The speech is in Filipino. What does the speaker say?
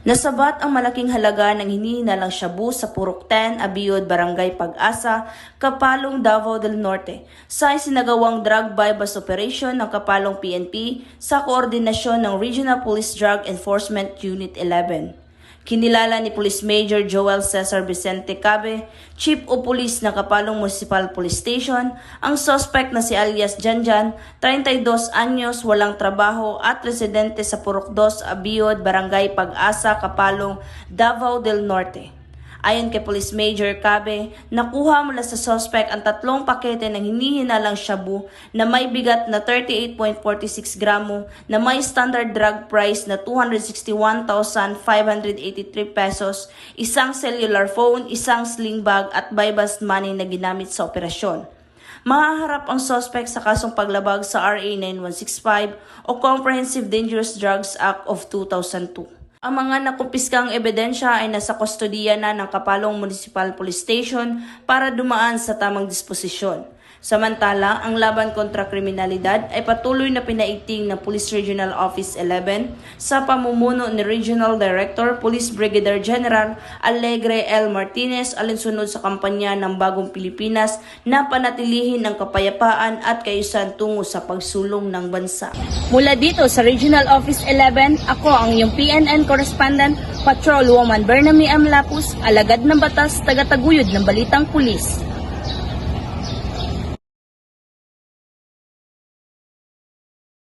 Nasabat ang malaking halaga ng hinihinalang shabu sa Purok 10, Abiyod, Barangay Pag-asa, Kapalong, Davao del Norte sa isinagawang drug bypass operation ng Kapalong PNP sa koordinasyon ng Regional Police Drug Enforcement Unit 11. Kinilala ni Police Major Joel Cesar Vicente Cabe, Chief o Police ng Kapalong Municipal Police Station, ang suspect na si alias Janjan, 32 anyos, walang trabaho at residente sa Purok 2, Abiyod, Barangay Pag-asa, Kapalong, Davao del Norte. Ayon kay Police Major Cabe, nakuha mula sa suspect ang 3 pakete ng hinihinalang shabu na may bigat na 38.46 gramo na may standard drug price na 261,583 pesos, isang cellular phone, isang sling bag at bypass money na ginamit sa operasyon. Mahaharap ang suspect sa kasong paglabag sa RA 9165 o Comprehensive Dangerous Drugs Act of 2002. Ang mga nakumpiskang ebidensya ay nasa kustodiya na ng Kapalong Municipal Police Station para dumaan sa tamang disposisyon. Samantala, ang laban kontra kriminalidad ay patuloy na pinaigting ng Police Regional Office 11 sa pamumuno ni Regional Director Police Brigadier General Alegre L. Martinez alinsunod sa kampanya ng Bagong Pilipinas na panatilihin ang kapayapaan at kaayusan tungo sa pagsulong ng bansa. Mula dito sa Regional Office 11, ako ang iyong PNN Correspondent, Patrol Woman Bernami M. Lapus, alagad ng batas, tagataguyod ng Balitang Pulis.